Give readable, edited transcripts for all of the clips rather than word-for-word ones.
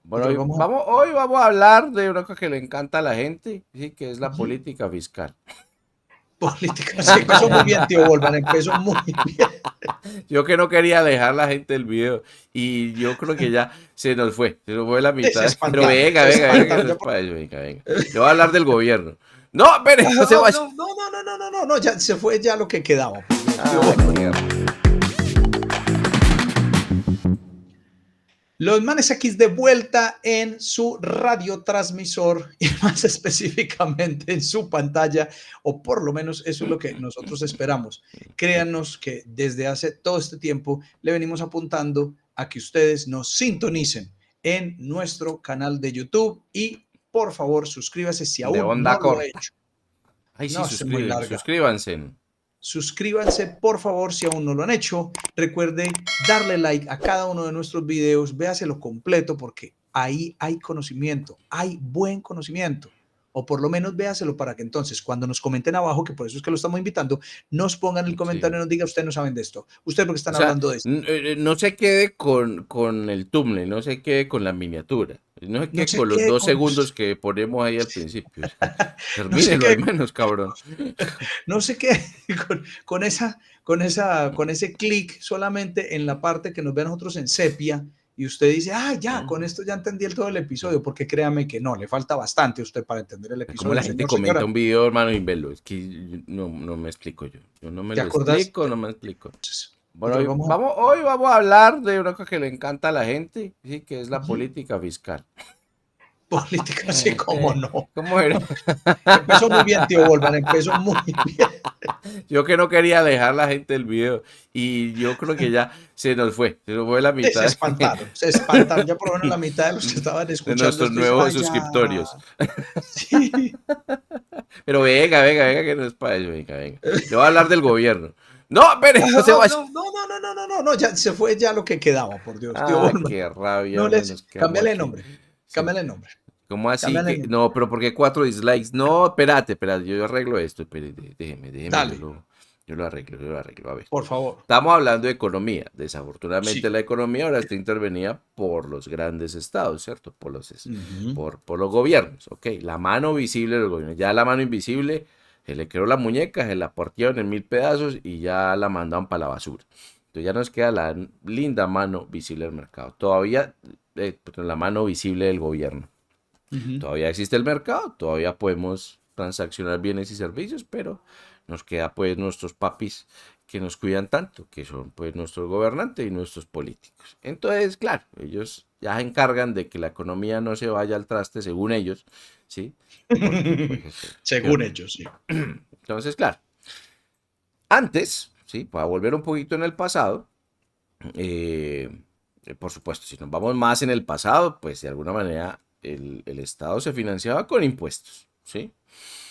Bueno, Entonces vamos a... hoy vamos a hablar de una cosa que le encanta a la gente, sí, que es la Ujú. política fiscal. Política, sí, empezó muy bien, tío Volvan, empezó muy bien. Yo que no quería alejar a la gente del video y yo creo que ya se nos fue la Se mitad. Pero espantaron, venga, se venga, venga, que espantaron no ya es por... para eso, venga, venga. Le voy a hablar del gobierno. No, espere, no se No, vaya. no, no, no, no, no, no, no, no, ya se fue ya lo que quedaba, por Dios, tío Ah, Volvan. qué Los manes aquí de vuelta en su radiotransmisor y más específicamente en su pantalla, o por lo menos eso es lo que nosotros esperamos. Créanos que desde hace todo este tiempo le venimos apuntando a que ustedes nos sintonicen en nuestro canal de YouTube y por favor suscríbase si de aún onda no lo ha corta. hecho. Ay, sí, No, es muy larga. suscríbanse. Suscríbanse, por favor, si aún no lo han hecho. Recuerde darle like a cada uno de nuestros videos, véaselo completo porque ahí hay conocimiento, hay buen conocimiento. O por lo menos véaselo para que entonces cuando nos comenten abajo, que por eso es que lo estamos invitando, nos pongan el Sí. comentario y nos diga, ustedes no saben de esto, ustedes porque O están sea, hablando de esto. no se quede con el thumbnail, no se quede con la miniatura, no se No quede sé con los qué, 2 segundos que ponemos ahí al principio. O sea, no sé termínelo al qué, menos, cabrón. no sé qué, con ese clic solamente en la parte que nos ve a nosotros en sepia y usted dice, ah, ya, con esto ya entendí el todo el episodio, porque créame que no, le falta bastante a usted para entender el Como episodio, la gente señor, comenta señora. un video, hermano, sin verlo. Es que no me explico yo. Yo no me ¿Te lo acordás? explico, no me explico. Bueno, Entonces vamos a... hoy vamos a hablar de una cosa que le encanta a la gente, sí, que es la Ujú. política fiscal. Política, así como no. ¿Cómo era? Empezó muy bien, tío Volvan, empezó muy bien. Yo que no quería alejar a la gente del video y yo creo que ya se nos fue la mitad Se espantaron, ya por lo menos la mitad de los que estaban de escuchando nuestros esto dice, nuevos ay, ya, suscriptorios. sí. Pero venga, venga, venga, que no es para eso, venga, venga. Le voy a hablar del gobierno. No, espere, no se No, vaya. no, no, no, no, no, no, no, no, ya se fue ya lo que quedaba, por Dios, tío Ah, Volman. qué rabia, No hombre, les, nos quedamos cámbiale de aquí. nombre, Sí. cámbiale de nombre, ¿Cómo así cámbiale de que? nombre. No, pero ¿por qué 4 dislikes? No, espérate, yo arreglo esto. Déjeme, Dale, yo lo arreglo, yo lo arreglo. A ver. por favor. Estamos hablando de economía. Desafortunadamente Sí. la economía ahora está intervenida por los grandes estados, ¿cierto? Ujú. Por los gobiernos, ¿ok? La mano visible de los gobiernos. Ya la mano invisible se le quedó la muñeca, se la partieron en 1000 pedazos y ya la mandaron para la basura. Entonces ya nos queda la linda mano visible del mercado. Todavía la mano visible del gobierno. Ujú. Todavía existe el mercado, todavía podemos transaccionar bienes y servicios, pero nos queda pues nuestros papis que nos cuidan tanto, que son pues nuestros gobernantes y nuestros políticos. Entonces, claro, ellos ya se encargan de que la economía no se vaya al traste según ellos, ¿sí? Porque pues Según ellos, sí. entonces, claro, antes, ¿sí? Para volver un poquito en el pasado, eh, por supuesto, si nos vamos más en el pasado, pues de alguna manera el Estado se financiaba con impuestos, ¿sí?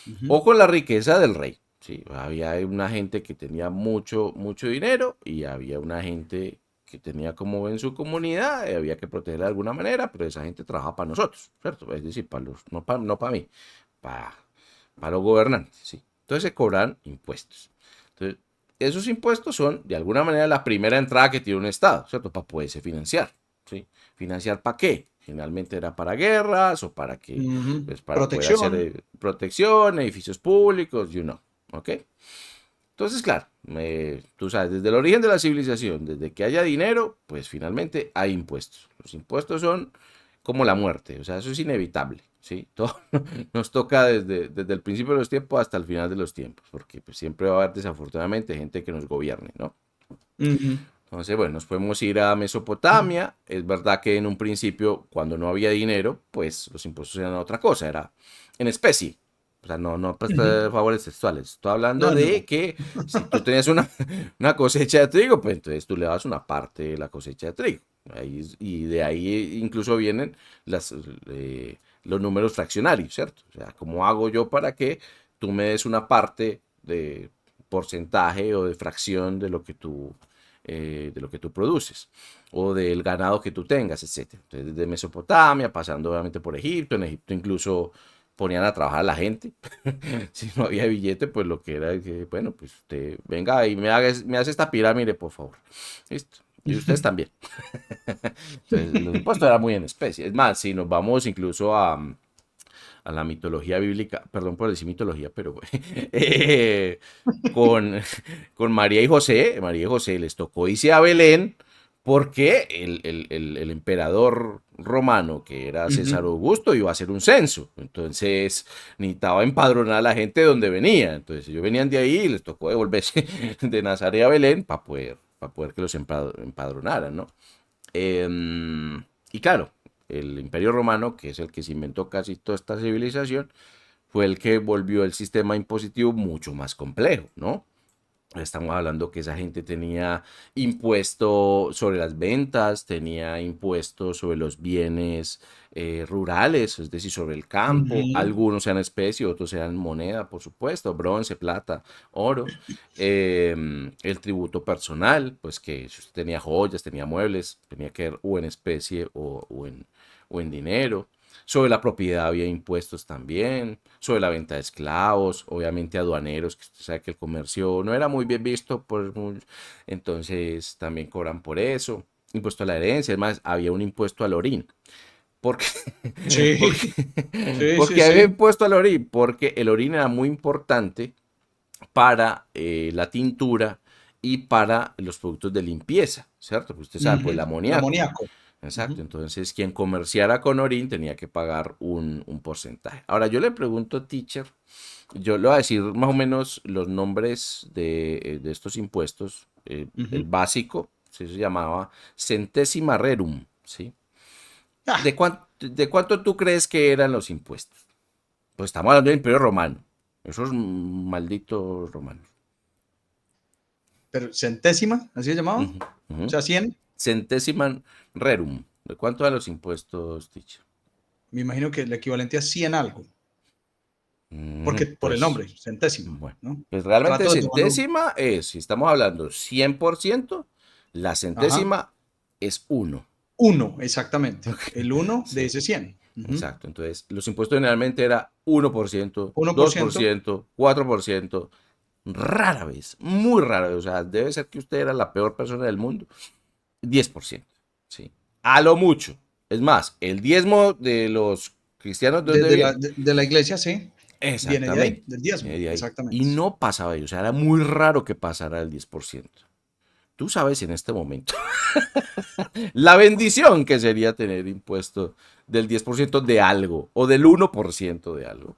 Ujú. O con la riqueza del rey, ¿sí? Había una gente que tenía mucho dinero y había una gente que tenía como en su comunidad y había que protegerla de alguna manera, pero esa gente trabajaba para nosotros, ¿cierto? Es decir, no para mí, para, para los gobernantes, ¿sí? Entonces se cobran impuestos. Entonces, esos impuestos son, de alguna manera, la primera entrada que tiene un Estado, ¿cierto? Para poderse financiar, ¿sí? ¿Financiar para qué? Generalmente era para guerras o para que, Ujú. pues para poder hacer Protección. protección, edificios públicos, ¿ok? Entonces, claro, tú sabes, desde el origen de la civilización, desde que haya dinero, pues finalmente hay impuestos. Los impuestos son como la muerte, o sea, eso es inevitable, ¿sí? Todo nos toca desde el principio de los tiempos hasta el final de los tiempos, porque pues, siempre va a haber desafortunadamente gente que nos gobierne, ¿no? Ujú. Entonces, bueno, nos podemos ir a Mesopotamia. Es verdad que en un principio, cuando no había dinero, pues los impuestos eran otra cosa, era en especie. O sea, no pues, Ujú. favores textuales. Estoy hablando No, no, de no. que si tú tenías una cosecha de trigo, pues entonces tú le das una parte de la cosecha de trigo. Y de ahí incluso vienen los números fraccionarios, ¿cierto? O sea, ¿cómo hago yo para que tú me des una parte de porcentaje o de fracción de lo que tú produces o del ganado que tú tengas, etcétera? Entonces, desde Mesopotamia, pasando obviamente por Egipto, en Egipto incluso ponían a trabajar a la gente. Si no había billete, pues lo que era que, bueno, pues usted venga y me hace esta pirámide, por favor. Listo. Y ustedes también. Entonces, los impuestos eran muy en especie. Es más, si nos vamos incluso a la mitología bíblica, perdón por decir mitología, pero eh, con, con María y José les tocó irse a Belén porque el emperador romano, que era César Ujú. Augusto, iba a hacer un censo. Entonces necesitaba empadronar a la gente de donde venía. Entonces ellos venían de ahí y les tocó devolverse de Nazaret a Belén para poder que los empadronaran, ¿no? Y claro, el Imperio Romano, que es el que se inventó casi toda esta civilización, fue el que volvió el sistema impositivo mucho más complejo, ¿no? Estamos hablando que esa gente tenía impuesto sobre las ventas, tenía impuestos sobre los bienes rurales, es decir, sobre el campo. Ujú. Algunos sean especie, otros sean moneda, por supuesto, bronce, plata, oro. El tributo personal, pues que si usted tenía joyas, tenía muebles, tenía que ver o en especie o en dinero. Sobre la propiedad había impuestos también, sobre la venta de esclavos, obviamente aduaneros, que usted sabe que el comercio no era muy bien visto, entonces también cobran por eso. Impuesto a la herencia, es más, había un impuesto al orín. ¿Por qué? Sí, Porque, sí, sí, porque había sí. impuesto al orín, porque el orín era muy importante para la tintura y para los productos de limpieza, ¿cierto? Pues usted sabe, pues el Ujú. El amoníaco. amoníaco. Exacto, Ujú. entonces quien comerciara con orín tenía que pagar un porcentaje. Ahora yo le pregunto, teacher, yo le voy a decir más o menos los nombres de estos impuestos. El Ujú. básico se llamaba centésima rerum, ¿sí? Ah, De cuánto tú crees que eran los impuestos? Pues estamos hablando del Imperio Romano, esos malditos romanos. pero centésima, así se llamaba. Ujú, O ujú. sea, 100. Centésima rerum. ¿De cuánto eran los impuestos, teacher? Me imagino que el equivalente a 100 algo, porque por el Pues, nombre, centésima, bueno, ¿no? pues realmente Trato de tomarlo. centésima es, si estamos hablando 100%, la Ajá. centésima es uno. Uno, exactamente. El uno de Sí, ese 100. Ujú. exacto. Entonces, los impuestos generalmente era 1%, 1%. 2%, 4%. Rara vez, muy rara vez. O sea, debe ser que usted era la peor persona del mundo. 10%. Sí. A lo mucho. Es más, el diezmo de los cristianos, ¿de dónde viene? De la iglesia, sí. Viene de ahí, Exactamente. del diezmo, Viene de ahí. Y exactamente. no pasaba de ello. O sea, era muy raro que pasara el 10%. Tú sabes en este momento la bendición que sería tener impuesto del 10% de algo o del 1% de algo.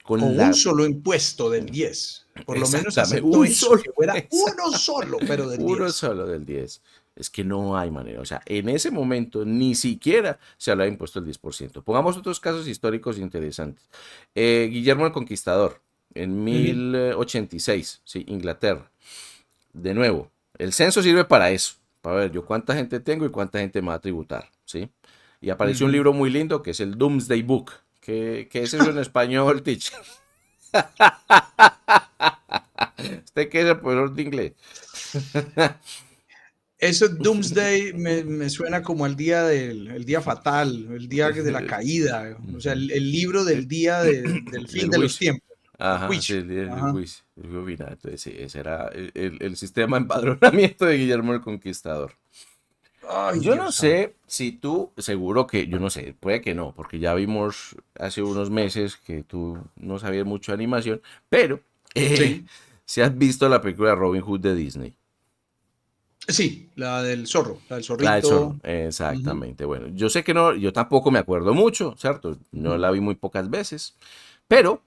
Con Con un la... solo impuesto del 10. Por lo menos Exactamente, acepto un eso, solo. que fuera uno solo, pero del Uno 10. solo del 10. Es que no hay manera. O sea, en ese momento ni siquiera se hablaba de impuesto del 10%. Pongamos otros casos históricos interesantes. Guillermo el Conquistador, en Ujú. 1086, sí, Inglaterra. De nuevo, el censo sirve para eso, para ver yo cuánta gente tengo y cuánta gente me va a tributar, ¿sí? Y apareció un Ujú. libro muy lindo que es el Doomsday Book. ¿Qué es eso en español, teacher? ¿Usted qué es el profesor de inglés? Eso Doomsday me suena como el día fatal, el día de la caída, o sea, Ujú. el libro del día del fin Del de los juicio. tiempos, el Ajá, sí, juicio. el Ajá. juicio. El juicio final. Entonces, sí, ese era el sistema de empadronamiento de Guillermo el Conquistador. Ay, Yo no Dios santo. sé si tú, seguro que, yo no sé, puede que no, porque ya vimos hace unos meses que tú no sabías mucho de animación, pero eh, Sí, si has visto la película de Robin Hood de Disney, sí, la del zorro, la del la del zorro, zorrito. Ujú, exactamente. Bueno, yo sé que no, yo tampoco me acuerdo mucho, ¿cierto? No ujú, la vi muy pocas veces, pero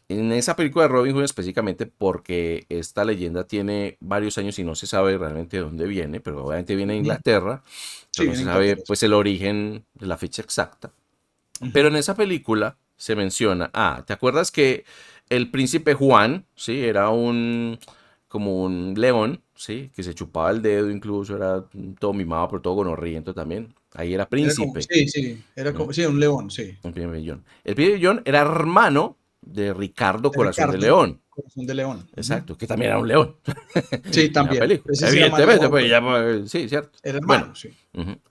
en esa película de Robin Hood específicamente porque esta leyenda tiene varios años y no se sabe realmente de dónde viene, pero obviamente viene de ujú. Inglaterra, pero Sí, no viene se en sabe Inglaterra, sí. pues el origen de la fecha exacta. Pero Ujú, en esa película se menciona, ¿te acuerdas que el príncipe Juan, sí, era un como un león, sí, que se chupaba el dedo incluso, era todo mimado, pero todo gonorriento también. Ahí era era como, príncipe. sí, sí, era ¿Mm? como, sí, un león, sí. El príncipe John. El príncipe John era hermano de Ricardo De Corazón de Ricardo, León. corazón de león. Ujú. Exacto, que también era un león Sí, en la también. película. Ese sí era más Evidentemente, león, pues pero ya, sí, cierto. era Bueno, hermano, sí.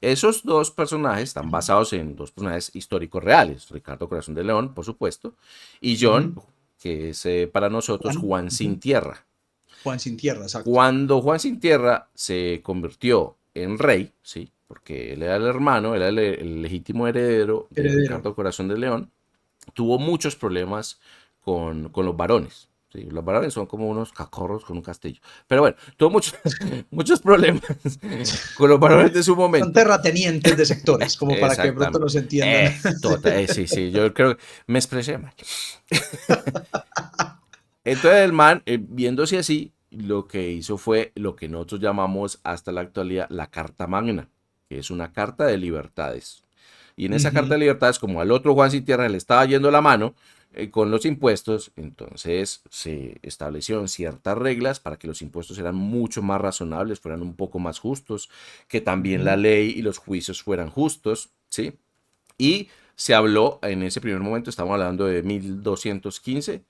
esos dos personajes están basados en dos personajes históricos reales. Ricardo Corazón de León, por supuesto, y John, Ujú. que es para nosotros Juan. Juan Sin Ujú. Tierra. Juan sin tierra, exacto. Cuando Juan Sin Tierra se convirtió en rey, ¿sí? Porque él era el hermano, era el legítimo heredero de Heredero. Ricardo Corazón de León, tuvo muchos problemas con los varones. ¿Sí? Los varones son como unos cacorros con un castillo. Pero bueno, tuvo muchos, muchos problemas con los varones de su Son momento. terratenientes de sectores, como para que de pronto Exactamente. nos entiendan. Sí, sí, yo creo que me expresé mal. Entonces el man, viéndose así, lo que hizo fue lo que nosotros llamamos hasta la actualidad la Carta Magna, que es una carta de libertades. Y en esa carta Ujú. de libertades, como al otro Juan Sin Tierra le estaba yendo la mano con los impuestos, entonces se establecieron ciertas reglas para que los impuestos eran mucho más razonables, fueran un poco más justos, que también la Ujú. ley y los juicios fueran justos, ¿sí? Y se habló en ese primer momento, estamos hablando de 1215, Ujú.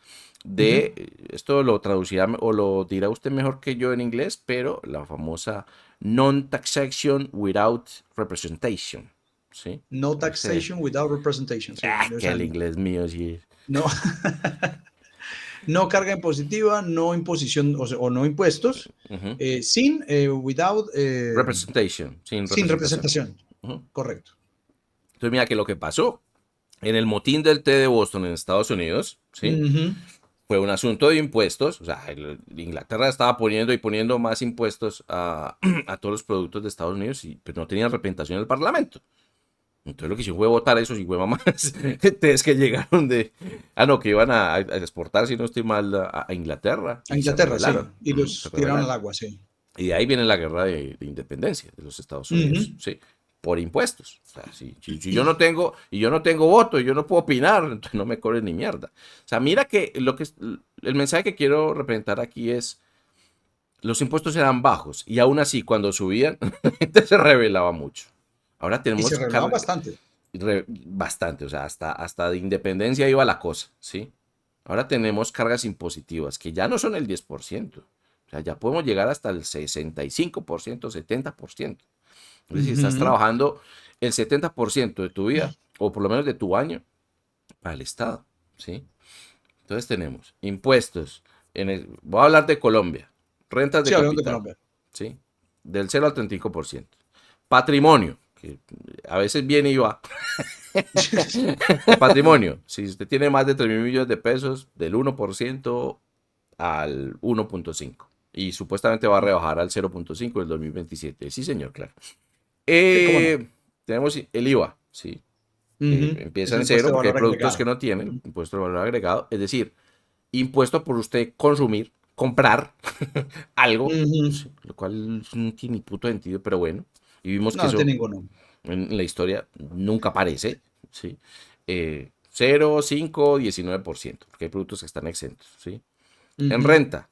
de, esto lo traducirá o lo dirá usted mejor que yo en inglés, pero la famosa non-taxation without representation, ¿sí? No Ese, taxation without representation. Sí, o que sea, el inglés mío sí. no, no carga impositiva, no imposición, o no impuestos, Ujú. without, Representation, sin sin representación. representación. Ujú. Correcto. Entonces mira que lo que pasó en el motín del té de Boston en Estados Unidos, ¿sí? Ujú. Fue un asunto de impuestos, o sea, Inglaterra estaba poniendo y poniendo más impuestos a todos los productos de Estados Unidos y pues, no tenían representación en el Parlamento. Entonces lo que hicieron fue votar esos y mamás es que llegaron de... Ah, no, que iban a exportar, si no estoy mal, a Inglaterra A y se Inglaterra, rebelaron. sí. Y Se los tiraron al rebelaron. agua, sí. Y de ahí viene la guerra de independencia de los Estados Ujú. Unidos, ¿sí? Por impuestos. O sea, si yo no tengo, y yo no tengo voto, y yo no puedo opinar, entonces no me cobren ni mierda. O sea, mira que el mensaje que quiero representar aquí es, los impuestos eran bajos, y aún así, cuando subían, la gente se rebelaba mucho. Ahora Y se tenemos rebelaban bastante. bastante, o sea, hasta de independencia iba la cosa, ¿sí? Ahora tenemos cargas impositivas que ya no son el 10%. O sea, ya podemos llegar hasta el 65%, 70%. Es decir, estás Ujú. trabajando el 70% de tu vida, o por lo menos de tu año, para el Estado, ¿sí? Entonces tenemos impuestos. Voy a hablar de Colombia. Rentas de Sí, hablamos de capital, Colombia. ¿sí? Del 0 al 35%. Patrimonio, que a veces viene y va. Patrimonio, si usted tiene más de 3.000 millones de pesos, del 1% al 1.5. Y supuestamente va a rebajar al 0.5 del 2027. Sí, señor, claro. Sí, cómo no. Eh, tenemos el IVA, ¿sí? Que Ujú. Es empieza el en impuesto cero de porque hay valor productos que agregado. no tienen Ujú. impuesto de valor agregado. Es decir, impuesto por usted consumir, comprar algo, Ujú. ¿sí? Lo cual no tiene ni puto sentido, pero bueno. Y vimos que No, no tiene eso ninguno. en la historia nunca aparece, ¿sí? 0, 5, 19%, porque hay productos que están exentos, ¿sí? En Ujú. renta,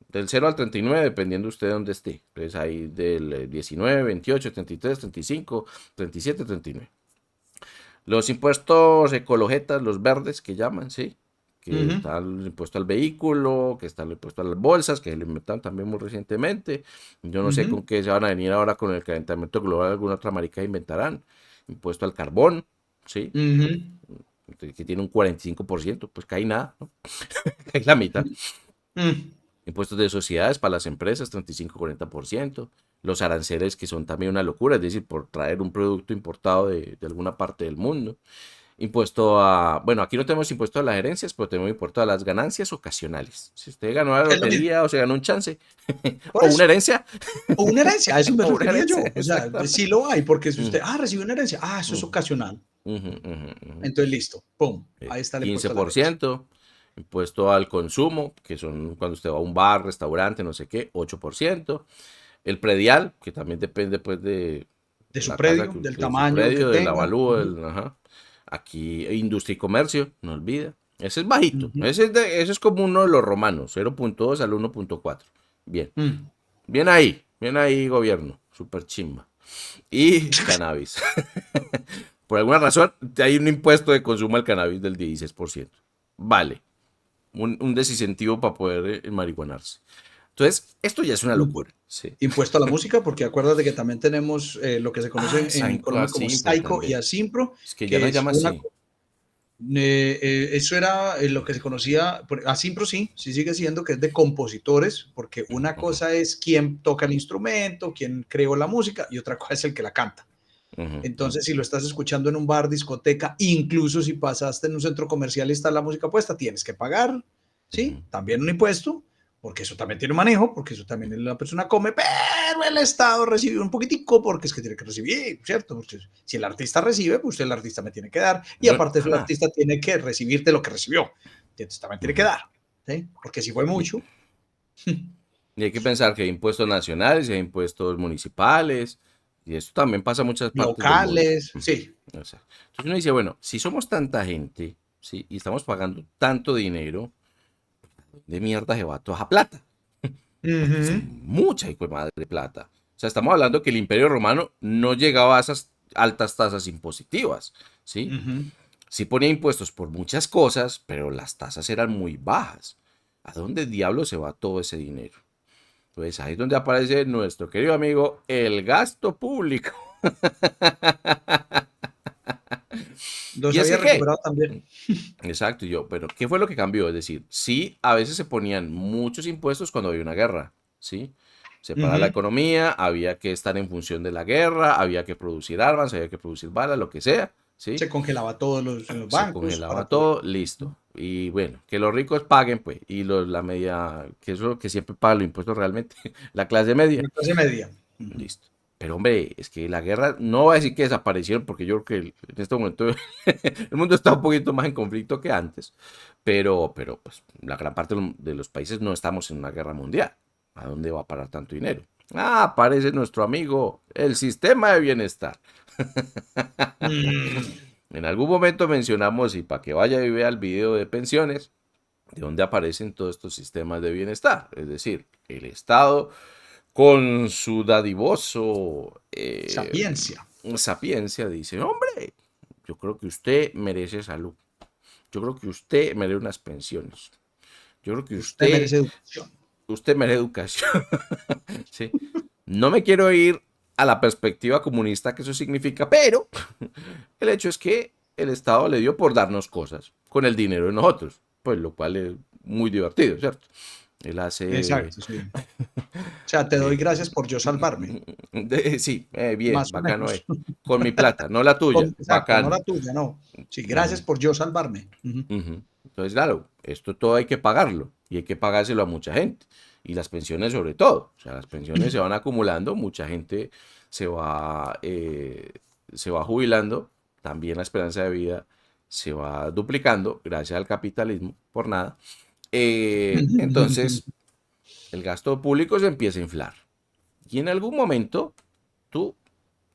del 0 al 39, dependiendo usted de dónde esté. Entonces hay del 19, 28, 33, 35, 37, 39. Los impuestos ecologetas, los verdes que llaman, ¿sí? Que Ujú. está el impuesto al vehículo, que está el impuesto a las bolsas, que lo inventaron también muy recientemente. Yo no sé Ujú. con qué se van a venir ahora con el calentamiento global, alguna otra marica inventarán. Impuesto al carbón, ¿sí? Ujú. Que tiene un 45%, pues cae nada, ¿no? Cae la mitad. Mm. Impuestos de sociedades para las empresas, 35-40%. Los aranceles, que son también una locura, es decir, por traer un producto importado de alguna parte del mundo. Impuesto a, bueno, aquí no tenemos impuesto a las herencias, pero tenemos impuesto a las ganancias ocasionales. Si usted ganó la Es lo mismo. lotería o se ganó un chance, Por o una eso. herencia, O una herencia, a eso me o una refería herencia, yo. O sea, sí exactamente. lo hay, porque si Mm, usted, recibió una herencia, eso es mm, ocasional. ujú, ujú, ujú. Entonces, listo, pum, ahí está el quince impuesto a la por herencia. ciento impuesto al consumo, que son cuando usted va a un bar, restaurante, no sé qué, 8%. El predial, que también depende pues De de su la casa, predio, del de su tamaño que predio, del tenga. avalúo, Ujú. ajá. Aquí industria y comercio, no olvida. Ese es bajito. Ujú. Ese es como uno de los romanos, 0.2 al 1.4. Bien. Mm. Bien ahí, gobierno. Super chimba. Y cannabis. Por alguna razón, hay un impuesto de consumo al cannabis del 16%. Vale. Un desincentivo para poder marihuanarse. Entonces, esto ya es una Impu- locura. Sí. Impuesto a la música, porque acuérdate que también tenemos lo que se Ah, conoce en Sainco Colombia como Asimpro Saico y también. Asimpro, Es que ya no que se es llama una, así. Eso era lo que se conocía, a Simpro sí sigue siendo que es de compositores, porque una Ujú, cosa es quién toca el instrumento, quién creó la música, y otra cosa es el que la canta. ujú, Entonces, si lo estás escuchando en un bar, discoteca, incluso si pasaste en un centro comercial y está la música puesta, tienes que pagar, ujú. ¿sí? También un impuesto, porque eso también tiene manejo, porque eso también la persona come, pero el Estado recibe un poquitico porque es que tiene que recibir, ¿cierto? Porque si el artista recibe, pues el artista me tiene que dar, y Bueno, aparte eso el artista tiene que recibirte lo que recibió, entonces también tiene que ujú. dar, ¿sí? Porque si fue Y, mucho, y hay que pensar que hay impuestos nacionales y hay impuestos municipales, y esto también pasa en muchas partes del mundo. locales, Ujú. sí. O sea, entonces uno dice, bueno, si somos tanta gente, ¿sí? Y estamos pagando tanto dinero, ¿de mierda se va toda esa plata? Porque es Ujú, mucha hijo de madre plata. O sea, estamos hablando que el Imperio Romano no llegaba a esas altas tasas impositivas, ¿sí? ujú. Sí ponía impuestos por muchas cosas, pero las tasas eran muy bajas. ¿A dónde diablo se va todo ese dinero? Pues ahí es donde aparece nuestro querido amigo el gasto público. Los ¿Y ese había qué? recuperado también. Exacto, y yo, pero ¿qué fue lo que cambió? Es decir, sí, a veces se ponían muchos impuestos cuando había una guerra, ¿sí? Se para la Ujú. economía, había que estar en función de la guerra, había que producir armas, había que producir balas, lo que sea, ¿sí? Se congelaba todos en los Se bancos para congelaba poder. todo, listo. Y bueno, que los ricos paguen, pues, y la media, que es lo que siempre paga los impuestos realmente, la clase media, La clase media. Ujú. listo. Pero hombre, es que la guerra, no voy a decir que desaparecieron, porque yo creo que en este momento el mundo está un poquito más en conflicto que antes, pero pues la gran parte de los países no estamos en una guerra mundial. ¿A dónde va a parar tanto dinero? Ah, aparece nuestro amigo, el sistema de bienestar. Mm. En algún momento mencionamos, y para que vaya y vea el video de pensiones, de dónde aparecen todos estos sistemas de bienestar. Es decir, el Estado con su dadivoso Sapiencia. sapiencia dice, hombre, yo creo que usted merece salud. Yo creo que usted merece unas pensiones. Yo creo que Usted merece educación. usted merece educación. ¿Sí? No me quiero ir a la perspectiva comunista que eso significa, pero el hecho es que el Estado le dio por darnos cosas con el dinero de nosotros, pues lo cual es muy divertido, ¿cierto? Él hace... Exacto, sí. O sea, te doy eh, gracias por yo salvarme, sí, bien, más o bacano, menos. con mi plata, no la tuya, Exacto, no la bacano. tuya, no. Sí, gracias Ujú, por yo salvarme. Ujú. ujú. Entonces, claro, esto todo hay que pagarlo y hay que pagárselo a mucha gente. Y las pensiones sobre todo. O sea, las pensiones se van acumulando, mucha gente se va, eh, se va jubilando, también la esperanza de vida se va duplicando gracias al capitalismo, por nada. Entonces, el gasto público se empieza a inflar. Y en algún momento, tú,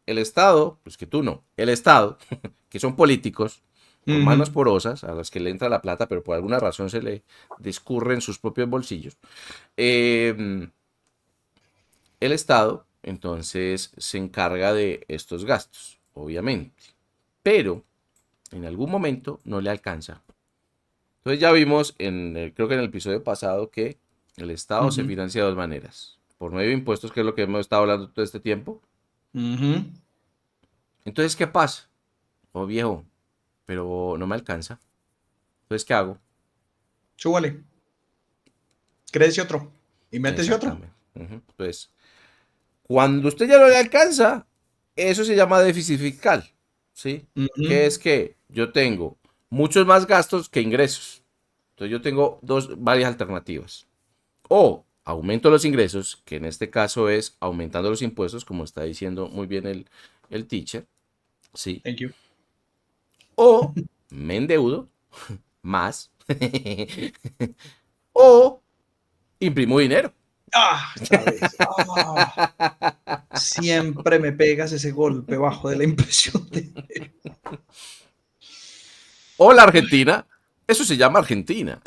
el Estado, pues que tú no, el Estado, que son políticos, con manos Ujú. porosas, a los que le entra la plata, pero por alguna razón se le discurre en sus propios bolsillos. eh, el Estado, entonces, se encarga de estos gastos, obviamente. Pero en algún momento no le alcanza. Entonces ya vimos, creo que en el episodio pasado, que el Estado se Ujú. financia de dos maneras. Por medio de impuestos, que es lo que hemos estado hablando todo este tiempo. Ujú. Entonces, ¿qué pasa? Oh, viejo, pero no me alcanza. Entonces, ¿qué hago? Súbale. Créese otro. Invéntese otro. Exactamente. Ujú. Entonces, cuando usted ya no le alcanza, eso se llama déficit fiscal, ¿sí? Ujú. Que es que yo tengo muchos más gastos que ingresos. Entonces, yo tengo varias alternativas. O aumento los ingresos, que en este caso es aumentando los impuestos, como está diciendo muy bien el teacher, ¿sí? Thank you. O me endeudo más. O imprimo dinero. Otra vez. Siempre me pegas ese golpe bajo de la impresión de. O la Argentina. Eso se llama Argentina.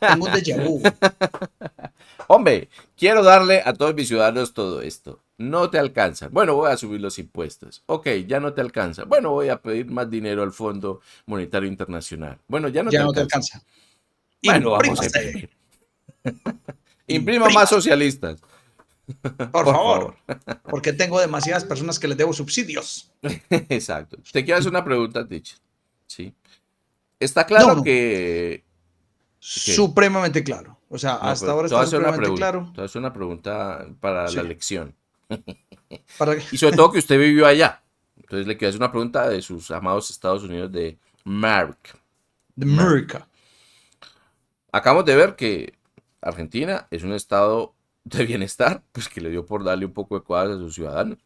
Tengo un déjà vu. Hombre, quiero darle a todos mis ciudadanos todo esto. No te alcanza. Bueno, voy a subir los impuestos. Ok, ya no te alcanza. Bueno, voy a pedir más dinero al Fondo Monetario Internacional. Bueno, ya no te Ya no te alcanza. alcanza. Bueno, vamos a Imprímase. imprimir. Imprima más Imprímase. socialistas, Por por favor. favor. Porque tengo demasiadas personas que les debo subsidios. Exacto. Te quiero hacer una pregunta, teacher. ¿Sí? Está No, claro no, que... ¿Qué? supremamente claro. O sea, No, hasta pero ahora te voy a está hacer una supremamente pregunta. claro. Te voy a hacer una pregunta para la Sí. lección. Para Y sobre todo que usted vivió allá. Entonces le quiero hacer una pregunta de sus amados Estados Unidos de Mark. de Mark. America. Acabamos de ver que Argentina es un estado de bienestar, pues que le dio por darle un poco de cuadras a sus ciudadanos,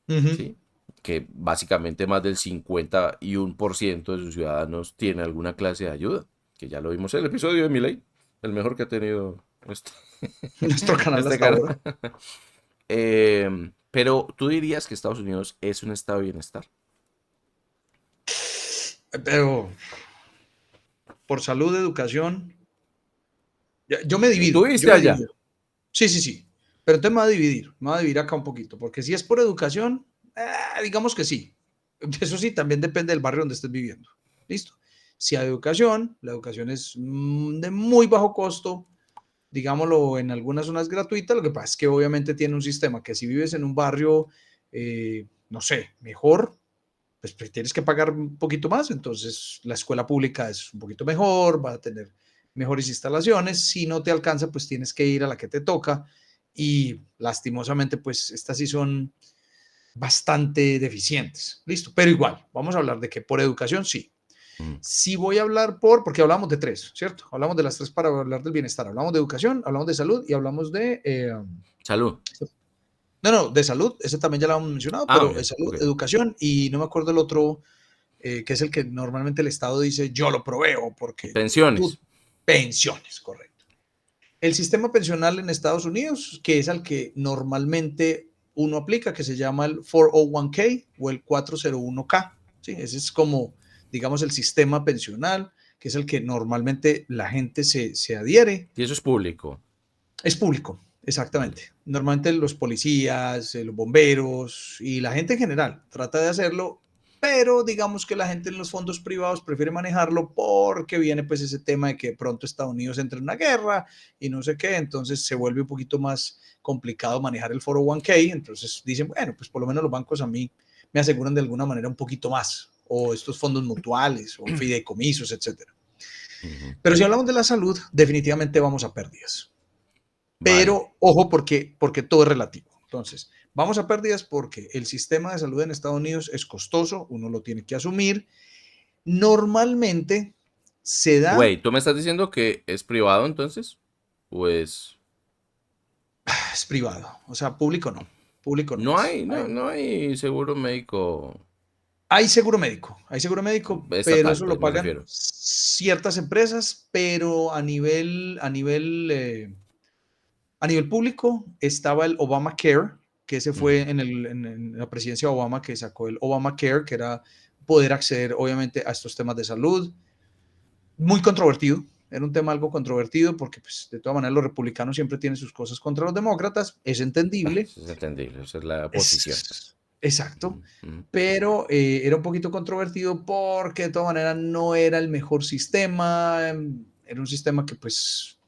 Ujú. ¿sí? Que básicamente más del 51% de sus ciudadanos tiene alguna clase de ayuda, que ya lo vimos en el episodio de Milei, el mejor que ha tenido Nuestro canal este hasta canal. ahora. Pero tú dirías que Estados Unidos es un estado de bienestar. Pero por salud, educación, yo me Tú divido, yo viste me allá. divido. Sí, sí, sí. Pero entonces me va a dividir acá un poquito, porque si es por educación, digamos que sí. Eso sí, también depende del barrio donde estés viviendo. ¿Listo? Si hay educación, la educación es de muy bajo costo, digámoslo, en algunas zonas gratuitas. Lo que pasa es que obviamente tiene un sistema que si vives en un barrio, no sé, mejor, pues tienes que pagar un poquito más. Entonces la escuela pública es un poquito mejor, va a tener mejores instalaciones. Si no te alcanza, pues tienes que ir a la que te toca. Y lastimosamente, pues estas sí son bastante deficientes. Listo, pero igual, vamos a hablar de que por educación sí. Mm. Si voy a hablar porque hablamos de tres, ¿cierto? Hablamos de las tres para hablar del bienestar. Hablamos de educación, hablamos de salud y hablamos de... Salud. no, no, de salud, ese también ya lo hemos mencionado, Ah, pero ok, salud, ok. educación y no me acuerdo el otro, que es el que normalmente el Estado dice yo lo proveo porque tú, Pensiones. pensiones, correcto. El sistema pensional en Estados Unidos, que es al que normalmente uno aplica, que se llama el 401k o el 401k, ¿sí? Ese es como, digamos, el sistema pensional, que es el que normalmente la gente se adhiere. Y eso es público. Es público, Vale. exactamente. Normalmente los policías, los bomberos y la gente en general trata de hacerlo, pero digamos que la gente en los fondos privados prefiere manejarlo porque viene pues ese tema de que pronto Estados Unidos entra en una guerra y no sé qué, entonces se vuelve un poquito más complicado manejar el 401k, entonces dicen, bueno, pues por lo menos los bancos a mí me aseguran de alguna manera un poquito más, o estos fondos mutuales, o fideicomisos, etcétera. Ujú. Pero si hablamos de la salud, definitivamente vamos a pérdidas. Vale. Pero ojo porque todo es relativo. Entonces, vamos a pérdidas porque el sistema de salud en Estados Unidos es costoso, uno lo tiene que asumir. Normalmente se da, Güey, ¿tú me estás diciendo que es privado entonces? Pues es privado, o sea, público no no es. hay, no hay seguro médico Hay seguro médico, pero estatal, eso pues lo me pagan refiero. ciertas empresas, pero a nivel público estaba el Obamacare, que ese fue Ujú. en la presidencia de Obama, que sacó el Obamacare, que era poder acceder obviamente a estos temas de salud. Muy controvertido, era un tema algo controvertido porque pues, de todas maneras los republicanos siempre tienen sus cosas contra los demócratas, es entendible. Eso es entendible, esa es la posición, pues. Es, exacto, Ujú, ujú. pero era un poquito controvertido porque de todas maneras no era el mejor sistema, era un sistema que pues,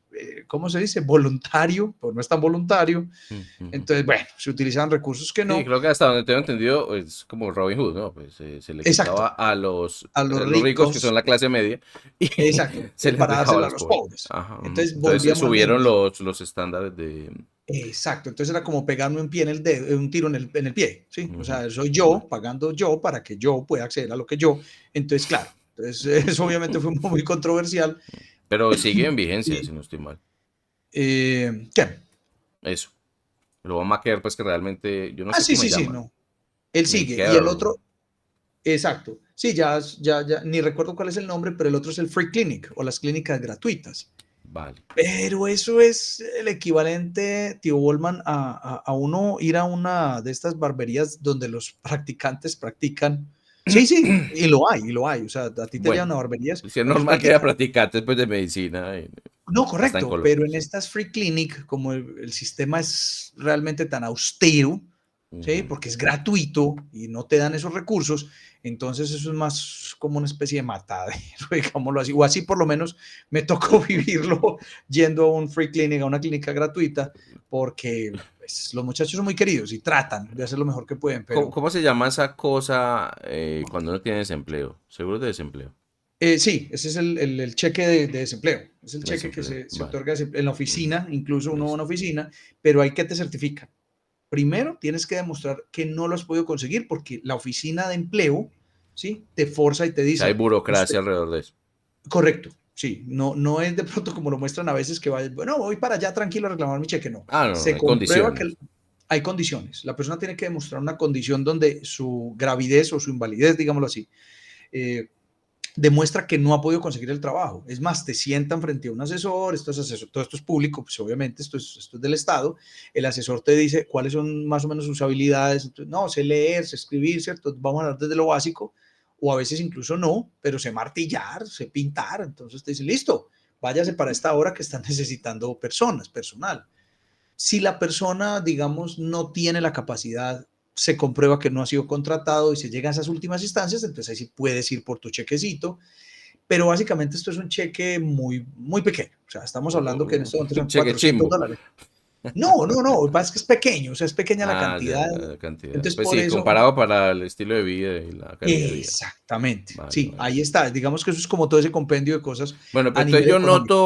¿cómo se dice? Voluntario, pues no es tan voluntario. Ujú. Entonces, bueno, se utilizaban recursos que Sí, no. creo que hasta donde tengo entendido es como Robin Hood, ¿no? Pues se le quitaba Exacto, a a los los ricos, que son ricos, la clase media, y exacto, se les para dejaba a dársela a los los pobres. pobres. Ajá, ujú. Entonces Entonces volvíamos a lo subieron mismo. los estándares de... Exacto, entonces era como pegarme un pie en el dedo, un tiro en el pie, ¿sí? O Ujú. sea, soy Vale. yo pagando yo para que yo pueda acceder a lo que yo. Entonces, claro, entonces eso obviamente fue muy controversial. Pero sigue en vigencia, Y, si no estoy mal. ¿qué? Eso. El Obamacare, pues que realmente, yo no Ah, sé sí, cómo se sí, sí, llama. no. Él sigue. Y el Medicare. otro, exacto. Sí, ya, ni recuerdo cuál es el nombre, pero el otro es el Free Clinic o las clínicas gratuitas. Vale. Pero eso es el equivalente, tío Bolman, a uno ir a una de estas barberías donde los practicantes practican. Sí, sí, y lo hay, y lo hay. O sea, a ti te llevan Bueno, a barberías si es donde ellos normal que haya practican. practicantes pues, de medicina, No, hasta en correcto, Colombia, pero en sí. estas free clinic, como el sistema es realmente tan austero, ¿sí? Ujú. Porque es gratuito y no te dan esos recursos, entonces eso es más como una especie de matadero, digámoslo así, o así por lo menos me tocó vivirlo yendo a un free clinic, a una clínica gratuita, porque pues, los muchachos son muy queridos y tratan de hacer lo mejor que pueden, ¿Cómo, pero cómo se llama esa cosa cuando uno tiene desempleo? Seguro de desempleo. Sí, ese es el cheque de desempleo. Es el cheque que Desempleo, se vale. otorga en la Ujú, oficina, incluso uno va a listo. una oficina, pero hay que te certifican. Primero, tienes que demostrar que no lo has podido conseguir porque la oficina de empleo, ¿sí? Te forza y te O sea, hay dice, usted, burocracia alrededor de eso. correcto, sí, no es de pronto como lo muestran a veces que va, bueno, voy para allá tranquilo a reclamar mi cheque, no. Ah, no, no, Se hay comprueba condiciones. que hay condiciones. La persona tiene que demostrar una condición donde su gravidez o su invalidez, digámoslo así, eh, demuestra que no ha podido conseguir el trabajo. Es más, te sientan frente a un asesor, todo esto es público, pues obviamente esto es del Estado. El asesor te dice cuáles son más o menos sus habilidades. Entonces, no, sé leer, sé escribir, ¿cierto? Vamos a hablar desde lo básico, o a veces incluso no, pero sé martillar, sé pintar. Entonces te dice, listo, váyase para esta hora que están necesitando personal. Si la persona, digamos, no tiene la capacidad, se comprueba que no ha sido contratado y se llega a esas últimas instancias, entonces ahí sí puedes ir por tu chequecito, pero básicamente esto es un cheque muy pequeño. O sea, estamos hablando que en este momento Un son cheque $400. chimbo. No, lo que pasa es que es pequeño, o sea, es pequeña la Ah, ya, cantidad. la cantidad. Entonces, Pues por sí, eso, comparado para el estilo de vida y la calidad de vida. exactamente, Vale, sí, vale. ahí está. Digamos que eso es como todo ese compendio de cosas Bueno, pero a entonces nivel económico.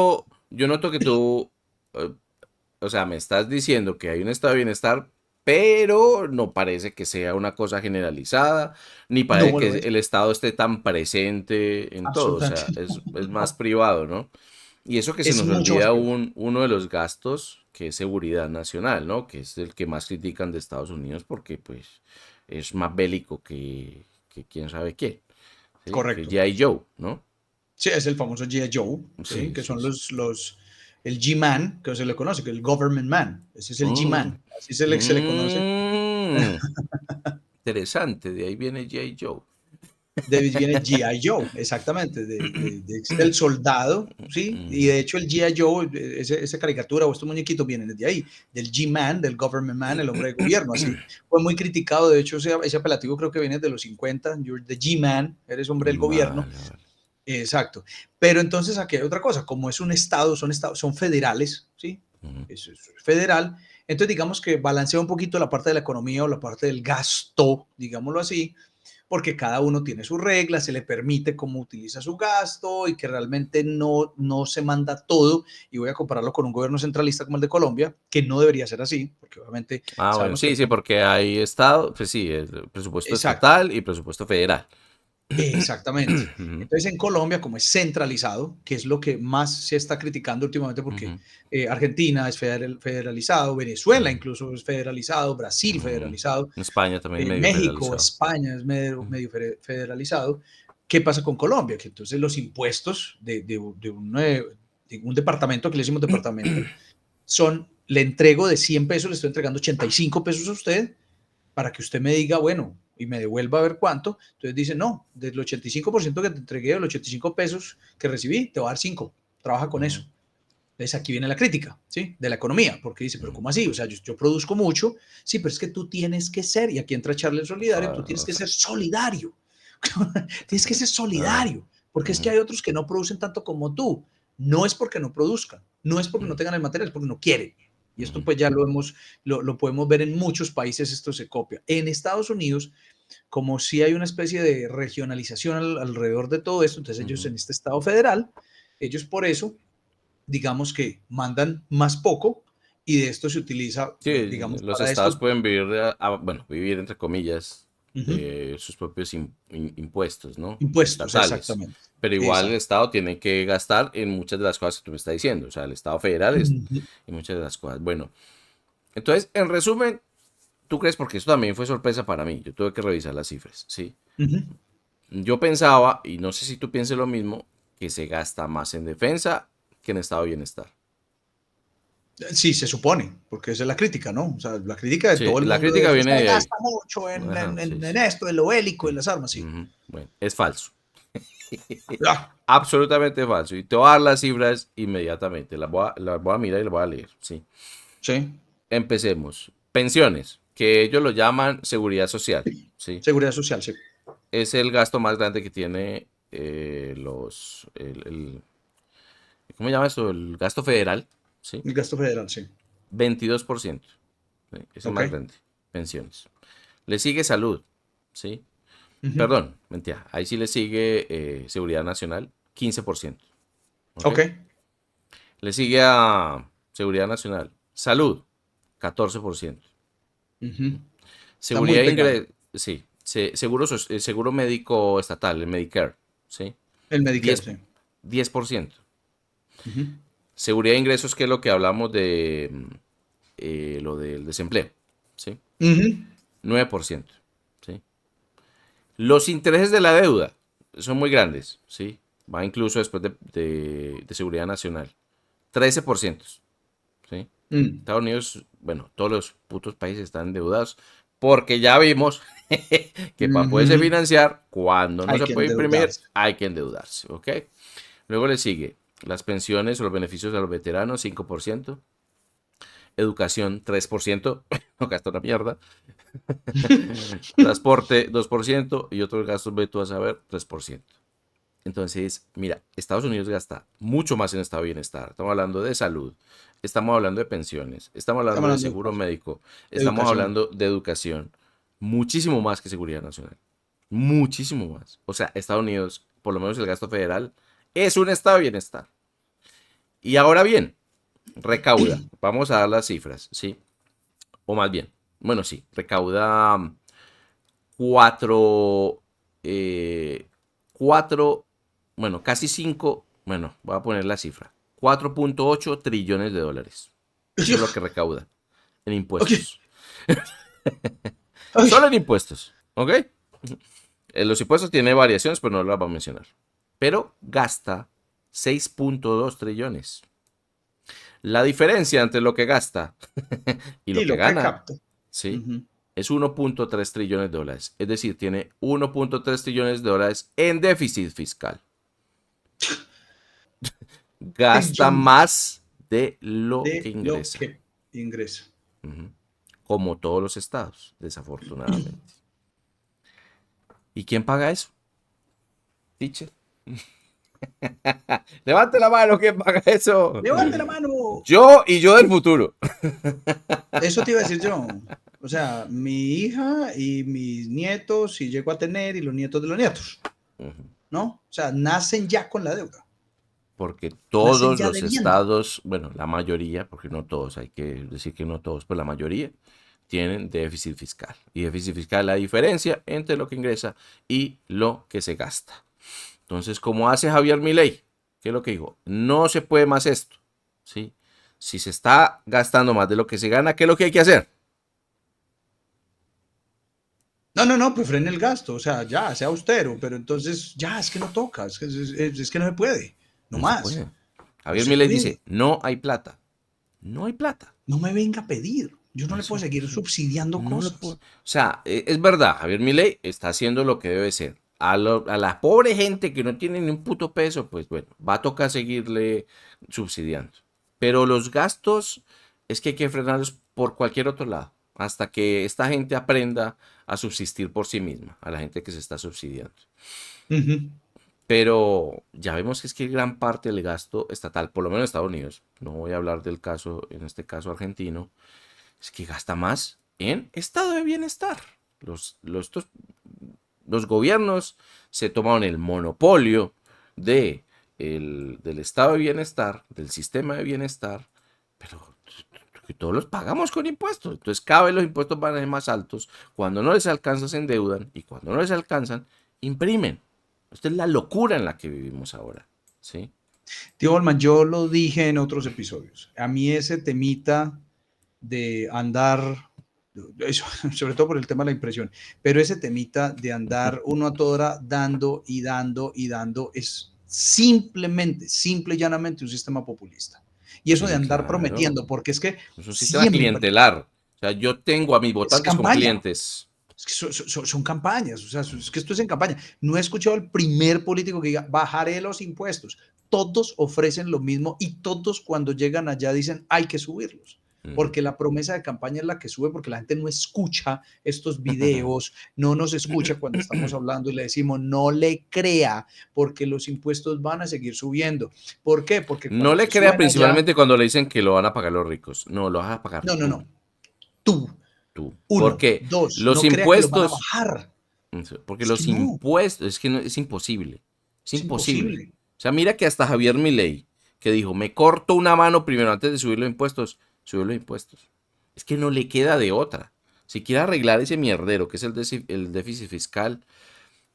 yo noto que tú, eh, o sea, me estás diciendo que hay un estado de bienestar, pero no parece que sea una cosa generalizada, ni parece No que lo es, el Estado esté tan presente en todo, o absolutamente sea, es más no. privado, ¿no? Y eso que se Es nos mucho más olvida privado. uno de los gastos, que es seguridad nacional, ¿no? Que es el que más critican de Estados Unidos porque, pues, es más bélico que quién sabe qué, ¿sí? Que Correcto. G.I. Joe, ¿no? Sí, es el famoso G.I. Joe, ¿sí? Sí, Que sí, son sí. el G-Man, que se le conoce, que el Government Man. Ese es el Mm, G-Man, así se le conoce. mm, interesante, de ahí viene G.I. Joe. David viene G.I. Joe, exactamente, del soldado, ¿sí? Y Ujú. de hecho el G.I. Joe, esa caricatura o estos muñequitos vienen desde ahí, del G-Man, del Government Man, el hombre de gobierno, así. Fue muy criticado, de hecho ese apelativo creo que viene de los 50, you're the G-Man, eres hombre del gobierno. Vale, vale. Exacto. Pero entonces aquí hay otra cosa, como es un estado, son federales, ¿sí? Ujú. Es federal. Entonces digamos que balancea un poquito la parte de la economía o la parte del gasto, digámoslo así, porque cada uno tiene sus reglas, se le permite cómo utiliza su gasto y que realmente no se manda todo. Y voy a compararlo con un gobierno centralista como el de Colombia, que no debería ser así, porque obviamente Ah, bueno, sabemos que sí, sí, porque hay estado, pues sí, el presupuesto exacto. estatal y presupuesto federal. Exactamente. Ujú, Entonces, en Colombia, como es centralizado, que es lo que más se está criticando últimamente, porque ujú, Argentina es federalizado, Venezuela ujú, incluso es federalizado, Brasil ujú. federalizado, España también medio México, federalizado. España es Ujú, federalizado. ¿Qué pasa con Colombia? Que entonces los impuestos de un departamento, que le decimos departamento, son, le entrego de 100 pesos, le estoy entregando 85 pesos a usted para que usted me diga, bueno, y me devuelva a ver cuánto. Entonces dice, no, del 85% que te entregué, de los 85 pesos que recibí, te voy a dar 5. Trabaja con ujú, eso. Entonces aquí viene la crítica, ¿sí? De la economía, porque dice, pero ujú. ¿cómo así? O sea, yo produzco mucho, sí, pero es que tú tienes que ser, y aquí entra Charles Solidario, tú tienes Ah, que ser solidario. Tienes que ser ah, solidario, porque es que ujú, hay otros que no producen tanto como tú. No es porque no produzcan, no es porque no ujú, tengan el material, es porque no quieren. Y esto ujú. pues ya lo podemos ver en muchos países, esto se copia. En Estados Unidos, como si hay una especie de regionalización alrededor de todo esto, entonces ellos Ujú. en este estado federal, ellos por eso, digamos que mandan más poco y de esto se utiliza, Sí, digamos, los para estados esto. pueden vivir, bueno, vivir entre comillas Ujú. de sus propios impuestos, ¿no? Impuestos, Estatales. exactamente. Pero igual el Exacto. estado tiene que gastar en muchas de las cosas que tú me estás diciendo. O sea, el estado federal es Ujú. en muchas de las cosas. Bueno, entonces, en resumen, ¿tú crees? Porque eso también fue sorpresa para mí. Yo tuve que revisar las cifras, ¿sí? Ujú. Yo pensaba, y no sé si tú pienses lo mismo, que se gasta más en defensa que en estado de bienestar. Sí, se supone, porque esa es la crítica, ¿no? O sea, la crítica de Sí, todo el la mundo crítica es, viene usted de ahí. gasta mucho Ajá, sí, en sí. esto, en lo bélico, en Sí. las armas, sí. Ujú. Bueno, es falso. Ah, Absolutamente falso. Y te voy a dar las cifras inmediatamente. Las voy a mirar y las voy a leer. Sí. sí, Empecemos. Pensiones, que ellos lo llaman seguridad social. Sí. seguridad social, sí. Es el gasto más grande que tiene ¿cómo se llama eso? El gasto federal. Sí. El gasto federal, sí. 22%. ¿Sí? Es el Ok. más grande. Pensiones. Le sigue salud. ¿Sí? Ujú. Perdón, mentira. Ahí sí le sigue Seguridad Nacional, 15%. ¿Ok? Ok. Le sigue a Seguridad Nacional. Salud, 14%. Ujú. Está muy Seguridad pegado. sí. Seguro médico estatal, el Medicare, ¿sí? El Medicare, 10, sí. 10%. Ujú. Seguridad de ingresos, que es lo que hablamos de lo del desempleo, ¿sí? Ujú. 9%, ¿sí? Los intereses de la deuda son muy grandes, ¿sí? Va incluso después de Seguridad Nacional. 13%, ¿sí? Mm. Estados Unidos, bueno, todos los putos países están endeudados porque ya vimos que para poderse Ujú. financiar, cuando no Hay se que puede imprimir, endeudarse. hay que endeudarse, ¿ok? Luego le sigue las pensiones o los beneficios a los veteranos, 5%. Educación, 3%. No gasta una mierda. Transporte, 2%. Y otros gastos, ve tú a saber, 3%. Entonces, mira, Estados Unidos gasta mucho más en estado de bienestar. Estamos hablando de salud, estamos hablando de pensiones, estamos Estamos hablando de hablando de seguro cosas. médico, estamos Educación. hablando de educación. Muchísimo más que seguridad nacional. Muchísimo más. O sea, Estados Unidos, por lo menos el gasto federal, es un estado de bienestar. Y ahora bien, recauda. Vamos a dar las cifras, ¿sí? O más bien, bueno, sí, recauda 4, 4, bueno, casi 5, bueno, voy a poner la cifra, 4.8 trillones de dólares. Eso es lo que recauda en Ok. impuestos. Ok. Solo en impuestos, ¿ok? Los impuestos tienen variaciones, pero no las voy a mencionar. Pero gasta 6.2 trillones. La diferencia entre lo que gasta y lo Y que lo que gana, capto. ¿sí? Ujú. Es 1.3 trillones de dólares. Es decir, tiene 1.3 trillones de dólares en déficit fiscal. Gasta Trillones más de lo que de lo ingresa. que ingresa. Ujú. Como todos los estados, desafortunadamente. ¿Y quién paga eso? Teacher. Levante la mano, ¿quién paga eso? ¡Levante la mano! Yo y yo del futuro. Eso te iba a decir yo. O sea, mi hija y mis nietos, si llego a tener, y los nietos de los nietos, Ujú. ¿no? O sea, nacen ya con la deuda. Porque Nacen todos ya los debiendo. estados, bueno, la mayoría, porque no todos, hay que decir que no todos, pero la mayoría tienen déficit fiscal. Y déficit fiscal es la diferencia entre lo que ingresa y lo que se gasta. Entonces, como hace Javier Milei, ¿qué es lo que dijo? No se puede más esto, ¿sí? Si se está gastando más de lo que se gana, ¿qué es lo que hay que hacer? No, no, no, pues frene el gasto, o sea, ya, sea austero, pero entonces ya, es que no toca, es que no se puede, no No se más, puede. no Javier se Milei puede, dice, no hay plata. No hay plata. no me venga a pedir, yo no le puedo Eso, seguir eso. subsidiando No lo puedo. O cosas. sea, es verdad, Javier Milei está haciendo lo que debe ser. A la pobre gente que no tiene ni un puto peso, pues bueno, va a tocar seguirle subsidiando. Pero los gastos es que hay que frenarlos por cualquier otro lado, hasta que esta gente aprenda a subsistir por sí misma, a la gente que se está subsidiando. Ujú. Pero ya vemos que es que gran parte del gasto estatal, por lo menos en Estados Unidos, no voy a hablar del caso, en este caso argentino, es que gasta más en estado de bienestar. Los gobiernos se tomaron el monopolio del estado de bienestar, del sistema de bienestar, pero que todos los pagamos con impuestos. Entonces cada vez los impuestos van a ser más altos. Cuando no les alcanza se endeudan y cuando no les alcanzan, imprimen. Esta es la locura en la que vivimos ahora. ¿Sí? Tío Olman, yo lo dije en otros episodios, a mí ese temita de andar, eso, sobre todo por el tema de la impresión, pero ese temita de andar uno a toda hora dando y dando y dando es simplemente, simple y llanamente un sistema populista. Y eso de Sí, andar claro. prometiendo, porque es que Es un sistema siempre clientelar. O sea, yo tengo a mis es votantes como campaña. clientes. Es que son campañas, o sea, es que esto es en campaña. No he escuchado al primer político que diga, bajaré los impuestos. Todos ofrecen lo mismo y todos cuando llegan allá dicen, hay que subirlos. Ujú. Porque la promesa de campaña es la que sube, porque la gente no escucha estos videos, no nos escucha cuando estamos hablando y le decimos, no le crea, porque los impuestos van a seguir subiendo. ¿Por qué? Porque No cuando le se crea suben allá, principalmente cuando le dicen que lo van a pagar los ricos. No, lo vas a pagar no, no, tú, no, tú, tú. uno, Porque dos, los no crea que los van a impuestos, bajar. Porque Es que los no, impuestos, es que es imposible. Es es imposible. imposible. O sea, mira que hasta Javier Milei, que dijo, me corto una mano primero antes de subir los impuestos, subió los impuestos. Es que no le queda de otra. Si quiere arreglar ese mierdero que es el déficit fiscal,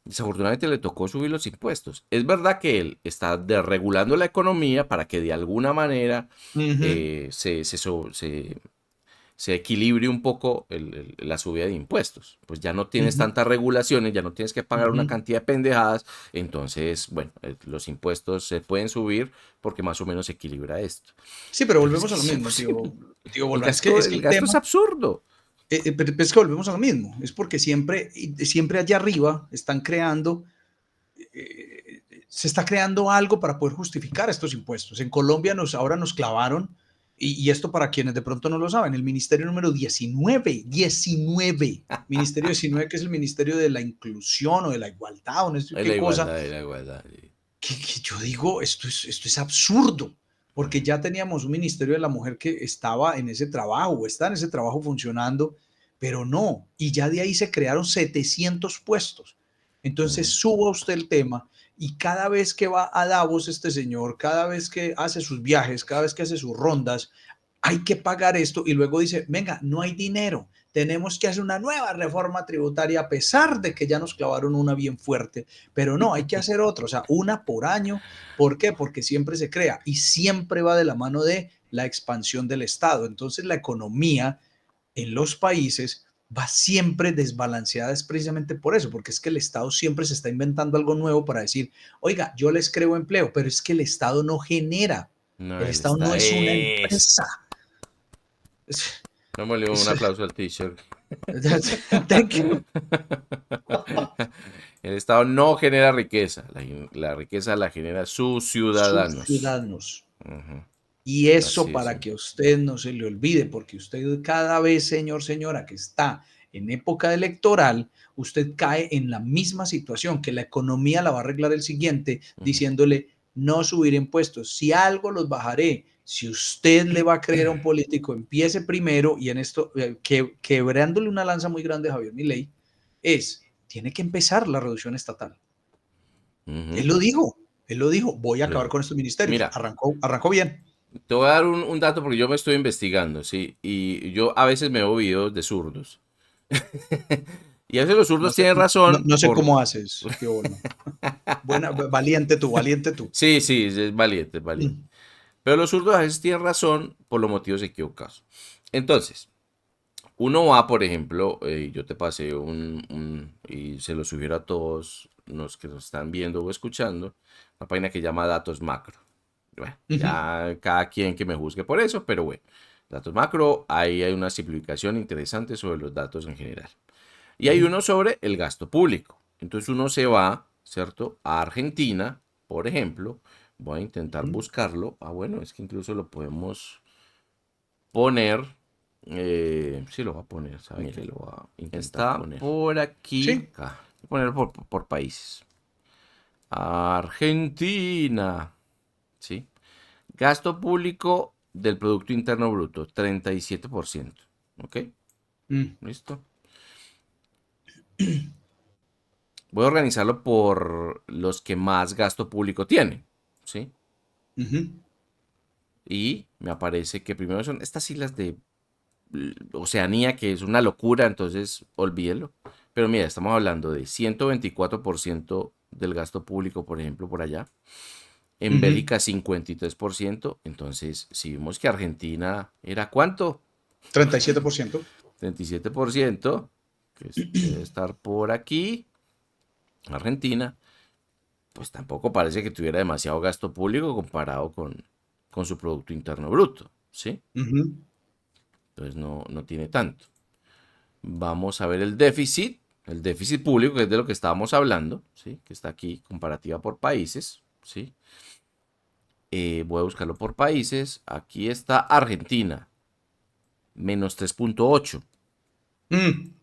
desafortunadamente le tocó subir los impuestos. Es verdad que él está desregulando la economía para que de alguna manera Ujú, se equilibre un poco la subida de impuestos. Pues ya no tienes ujú, tantas regulaciones, ya no tienes que pagar una ujú. cantidad de pendejadas. Entonces, bueno, los impuestos se pueden subir porque más o menos se equilibra esto. Sí, pero Pero es volvemos que a lo es mismo, imposible. tío El Bolívar. gasto, Es que el el gasto es tema, absurdo. pero es que volvemos a lo mismo. Es porque siempre allá arriba están creando, se está creando algo para poder justificar estos impuestos. En Colombia ahora nos clavaron, y esto para quienes de pronto no lo saben, el ministerio número 19, ministerio 19, que es el ministerio de la inclusión o de la igualdad o no sé Es qué la cosa, igualdad, es la igualdad. Sí. que yo digo, esto es absurdo, porque Ujú, ya teníamos un Ministerio de la Mujer que estaba en ese trabajo, o está en ese trabajo funcionando, pero no, y ya de ahí se crearon 700 puestos. Entonces ujú. suba usted el tema y cada vez que va a Davos este señor, cada vez que hace sus viajes, cada vez que hace sus rondas, hay que pagar esto y luego dice, venga, no hay dinero, tenemos que hacer una nueva reforma tributaria a pesar de que ya nos clavaron una bien fuerte, pero no, hay que hacer otra, o sea, una por año. ¿Por qué? Porque siempre se crea y siempre va de la mano de la expansión del Estado. Entonces la economía en los países va siempre desbalanceada es precisamente por eso, porque es que el Estado siempre se está inventando algo nuevo para decir, oiga, yo les creo empleo, pero es que el Estado no genera, No, el él Estado no está es una eso. empresa. Es, Démosle un es, aplauso al teacher. thank you. El Estado no genera riqueza. La riqueza la genera sus Sus ciudadanos. ciudadanos. Ujú. Y eso Así de para simple. que a usted no se le olvide, porque usted cada vez, señor, señora, que está en época electoral, usted cae en la misma situación, que la economía la va a arreglar el siguiente, Ujú. diciéndole, no subir impuestos, si algo los bajaré. Si usted le va a creer a un político, empiece primero, y en esto, quebrándole una lanza muy grande a Javier Milei, tiene que empezar la reducción estatal. Él Ujú. lo dijo, él lo dijo, voy a acabar Pero, con estos ministerios. mira, Arrancó bien. te voy a dar un dato porque yo me estoy investigando, ¿sí? Y yo a veces me veo videos de zurdos. Y a veces los No zurdos sé, tienen razón no sé por... cómo haces, tío Bolma. Buena, valiente tú, valiente tú. Sí, sí, es valiente, es valiente. Mm, Pero los zurdos a veces tienen razón por los motivos equivocados. Entonces, uno va, por ejemplo, yo te pasé y se lo sugiero a todos los que nos están viendo o escuchando, una página que llama Datos Macro. Bueno, ujú, ya cada quien que me juzgue por eso, pero bueno, Datos Macro, ahí hay una simplificación interesante sobre los datos en general. Y hay ujú, uno sobre el gasto público. Entonces uno se va, ¿cierto? A Argentina, por ejemplo. Voy a intentar ujú. buscarlo. Ah, bueno, es que incluso lo podemos poner. Sí, lo va a poner, ¿sabe qué? Lo va a intentar Está poner. Por aquí. sí. Acá. Voy a poner por países. Argentina. ¿Sí? Gasto público del Producto Interno Bruto, 37%. ¿Ok? Mm, ¿Listo? Voy a organizarlo por los que más gasto público tienen. ¿Sí? ujú. Y me aparece que primero son estas islas de Oceanía, que es una locura, entonces olvídelo. Pero mira, estamos hablando de 124% del gasto público, por ejemplo, por allá. En Ujú. Bélgica 53%. Entonces, si vimos que Argentina era ¿cuánto? 37%. 37%, debe estar por aquí. Argentina, pues tampoco parece que tuviera demasiado gasto público comparado con su Producto Interno Bruto, ¿sí? Ujú, Entonces no tiene tanto. Vamos a ver el déficit público, que es de lo que estábamos hablando, ¿sí? Que está aquí, comparativa por países, ¿sí? Voy a buscarlo por países. Aquí está Argentina, menos 3,8. mm,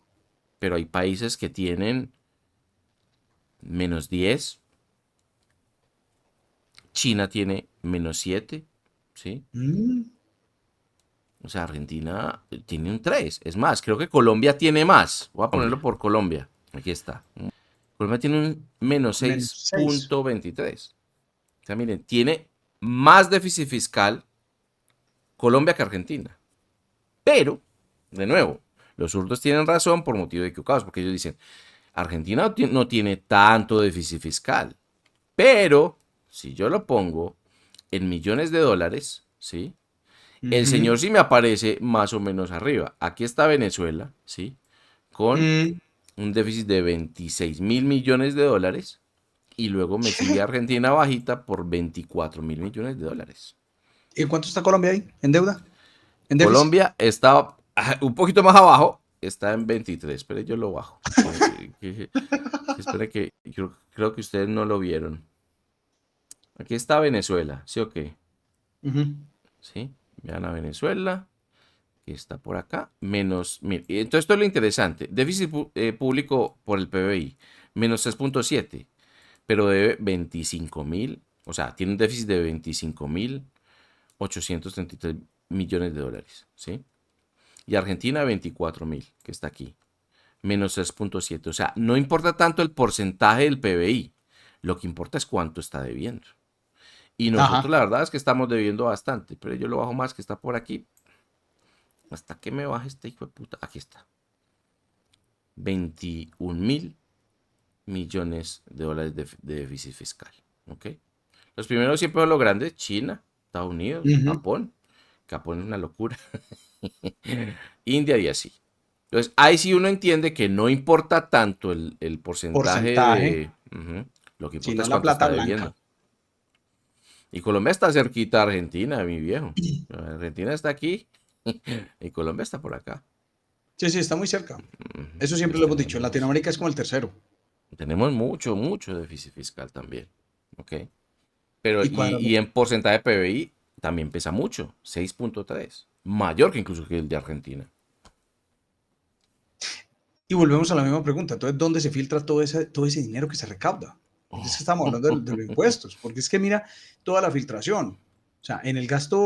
Pero hay países que tienen menos 10. China tiene menos 7, ¿sí? mm. O sea, Argentina tiene un 3. Es más, creo que Colombia tiene más. Voy a ponerlo por Colombia. Aquí está. Colombia tiene un menos Menos 6. 6.23. O sea, miren, tiene más déficit fiscal Colombia que Argentina. Pero, de nuevo, los zurdos tienen razón por motivo de equivocados, porque ellos dicen, Argentina no tiene tanto déficit fiscal. Pero, si yo lo pongo en millones de dólares, ¿sí? El señor sí me aparece más o menos arriba. Aquí está Venezuela, ¿sí? Con un déficit de 26.000 millones de dólares. Y luego me sigue Argentina bajita por 24.000 millones de dólares. ¿Y cuánto está Colombia ahí? ¿En deuda? ¿En déficit? Colombia está un poquito más abajo, está en 23, pero yo lo bajo. Espera que creo que ustedes no lo vieron. Aquí está Venezuela, ¿sí o qué? ¿Sí? Vean a Venezuela, que está por acá, menos, entonces esto es lo interesante, déficit público por el PBI, menos 3.7, pero debe 25.000, o sea, tiene un déficit de 25.833 millones de dólares, ¿sí? Y Argentina 24.000, que está aquí, menos 3.7. O sea, no importa tanto el porcentaje del PBI, lo que importa es cuánto está debiendo. Y nosotros Ajá. la verdad es que estamos debiendo bastante, pero yo lo bajo más, que está por aquí. Hasta que me baje este hijo de puta. Aquí está. 21.000 millones de dólares de déficit fiscal. ¿Ok? Los primeros siempre son los grandes, China, Estados Unidos, Japón. Japón es una locura. India y así. Entonces, ahí sí uno entiende que no importa tanto el porcentaje Porcentaje, de... Lo que importa sino es la cuánto plata está blanca. debiendo. Y Colombia está cerquita a Argentina, mi viejo. Argentina está aquí y Colombia está por acá. Sí, sí, está muy cerca. Eso siempre Entonces lo hemos dicho. En tenemos, Latinoamérica es como el tercero. tenemos mucho, mucho déficit fiscal también. ¿Ok? Pero, Y y cuadramos. en porcentaje de PBI también pesa mucho, 6.3. Mayor que incluso que el de Argentina. Y volvemos a la misma pregunta. Entonces, ¿dónde se filtra todo ese dinero que se recauda? Porque es que estamos hablando de los impuestos. Porque es que mira toda la filtración. O sea, en el gasto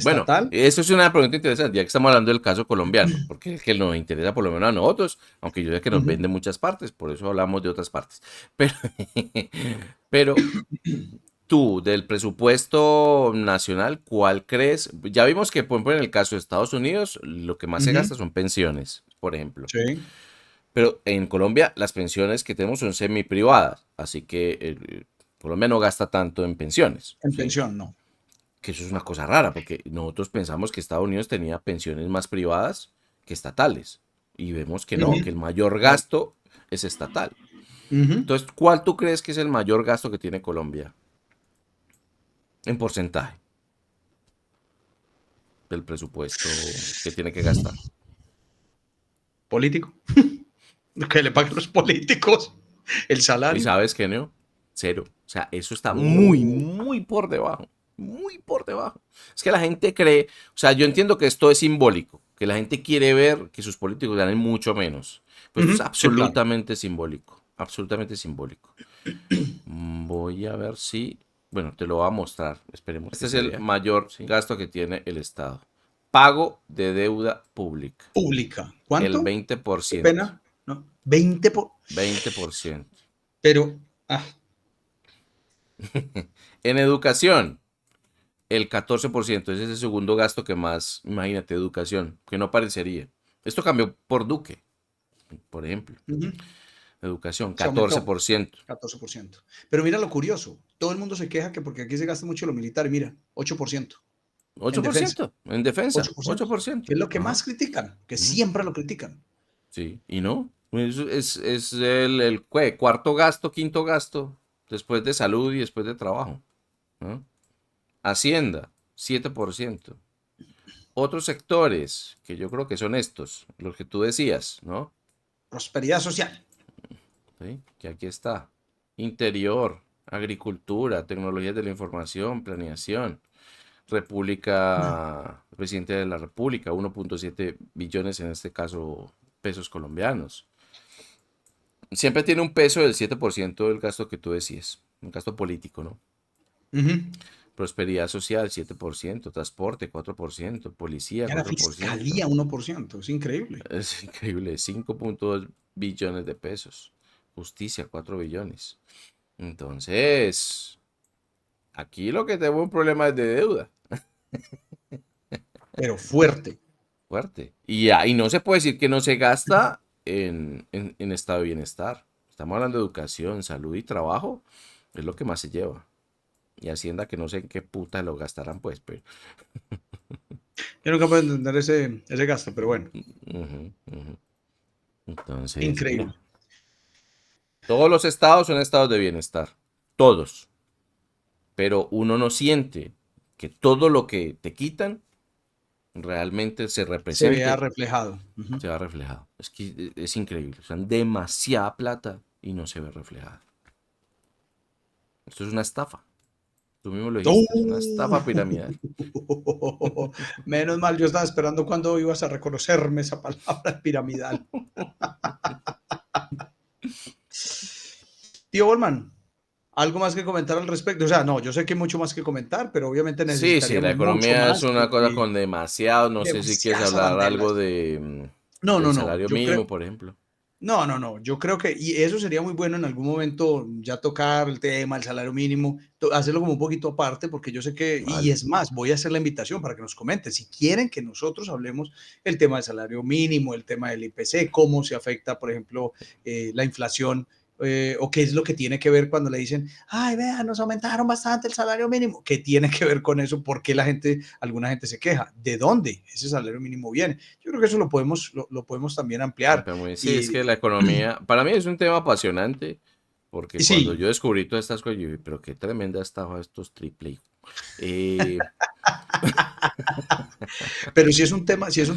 Bueno, estatal. eso es una pregunta interesante, ya que estamos hablando del caso colombiano, porque es que nos interesa por lo menos a nosotros, aunque yo sé que nos vende muchas partes, por eso hablamos de otras partes. Pero, pero tú, del presupuesto nacional, ¿cuál crees? Ya vimos que, por ejemplo, en el caso de Estados Unidos, lo que más se gasta son pensiones, por ejemplo. Sí, Pero en Colombia, las pensiones que tenemos son semi-privadas, así que Colombia no gasta tanto en pensiones, en ¿sí? pensión no. Que eso es una cosa rara, porque nosotros pensamos que Estados Unidos tenía pensiones más privadas que estatales, y vemos que no, que el mayor No. gasto es estatal. Ujú. Entonces, ¿cuál tú crees que es el mayor gasto que tiene Colombia en porcentaje del presupuesto que tiene que gastar? Político. Que le paguen los políticos el Y salario. sabes que no, cero. O sea, eso está muy, Oh. muy por debajo. Muy por debajo. Es que la gente cree, o sea, yo entiendo que esto es simbólico, que la gente quiere ver que sus políticos ganen mucho menos. Pero esto es Sí, claro. absolutamente simbólico. Absolutamente simbólico. Voy a ver si, bueno, te lo voy a mostrar. Esperemos. Este es el mayor gasto que tiene el Estado. Pago de deuda pública. Pública. El ¿Cuánto? Qué 20%. pena. ¿No? 20 por... 20%. Pero, ah, En educación, el 14%. Ese es el segundo gasto que más, imagínate, educación, que no parecería. Esto cambió por Duque, por ejemplo. ujú, Educación, se aumentó 14%. 14%. Pero mira lo curioso. Todo el mundo se queja que porque aquí se gasta mucho lo militar. Mira, 8% en defensa. 8% en defensa, 8%. 8%. Que es lo que Ajá. más critican, que Ujú. siempre lo critican. Sí, y no. Es el cuarto gasto, quinto gasto, después de salud y después de trabajo, ¿no? Hacienda, 7%. Otros sectores, que yo creo que son estos, los que tú decías, ¿no? Prosperidad social. ¿Sí? Que aquí está. Interior, agricultura, tecnologías de la información, planeación. República, presidente de la República, 1.7 billones en este caso pesos colombianos. Siempre tiene un peso del 7% del gasto que tú decías, un gasto político, ¿no? Ujú. Prosperidad social, 7%. Transporte, 4%. Policía, Ya la 4%. fiscalía, 1%. Es increíble. Es increíble, 5,2 billones de pesos. Justicia, 4 billones. Entonces, aquí lo que tenemos un problema es de deuda. Pero fuerte. Fuerte. Y ahí no se puede decir que no se gasta en estado de bienestar. Estamos hablando de educación, salud y trabajo. Es lo que más se lleva. Y Hacienda que no sé en qué puta lo gastarán, pues. Pero, Yo nunca puedo entender ese gasto, pero bueno, ujú, ujú. Entonces, increíble. mira, todos los estados son estados de bienestar. Todos. Pero uno no siente que todo lo que te quitan realmente se Se vea represente, reflejado. Ujú. se va reflejado. Es que es increíble. O sea, demasiada plata y no se ve reflejada. Esto es una estafa. Tú mismo lo dijiste, es una estafa piramidal. Menos mal, yo estaba esperando cuando ibas a reconocerme esa palabra piramidal. Tío Bolman, ¿algo más que comentar al respecto? O sea, no, yo sé que hay mucho más que comentar, pero obviamente Sí, sí, la necesitaríamos mucho economía es más una cosa con demasiado. No sé si quieres demasiadas hablar algo arandelas. de, No, del no, no, salario yo creo, mínimo, por ejemplo. no, no, no, yo creo que, y eso sería muy bueno en algún momento ya tocar el tema, el salario mínimo, hacerlo como un poquito aparte, porque yo sé que, y Vale. es más, voy a hacer la invitación para que nos comenten, si quieren que nosotros hablemos el tema del salario mínimo, el tema del IPC, cómo se afecta, por ejemplo, la inflación, o qué es lo que tiene que ver cuando le dicen, ay, vea, nos aumentaron bastante el salario mínimo, ¿qué tiene que ver con eso? ¿Por qué la gente, alguna gente se queja? ¿De dónde ese salario mínimo viene? Yo creo que eso lo podemos también ampliar. Sí, es Y, que la economía, para mí es un tema apasionante, porque y cuando sí, yo descubrí todas estas cosas, yo dije, pero qué tremenda estafa estos triple. Eh, pero sí es un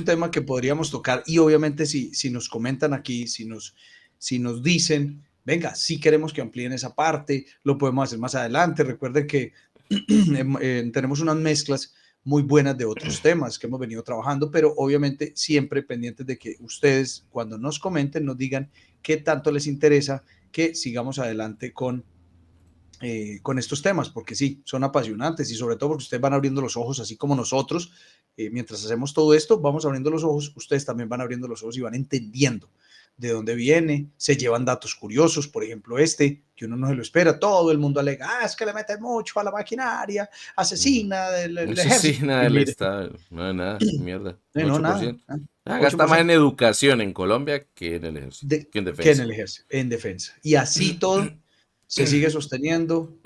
tema que podríamos tocar y obviamente si nos comentan aquí, si nos dicen, venga, si queremos que amplíen esa parte, lo podemos hacer más adelante. Recuerden que tenemos unas mezclas muy buenas de otros temas que hemos venido trabajando, pero obviamente siempre pendientes de que ustedes cuando nos comenten nos digan qué tanto les interesa que sigamos adelante con estos temas, porque sí, son apasionantes y sobre todo porque ustedes van abriendo los ojos, así como nosotros, mientras hacemos todo esto, vamos abriendo los ojos, ustedes también van abriendo los ojos y van entendiendo de dónde viene, se llevan datos curiosos, por ejemplo que uno no se lo espera, todo el mundo alega, es que le meten mucho a la maquinaria, asesina del Eso sí, ejército, nada y del mire, Estado, no, nada, mierda, un no, ocho por nada, ciento Gasta más 8%. en educación en Colombia que en el ejército, que en Que en defensa. el ejército, en defensa. Y así todo se sigue sosteniendo,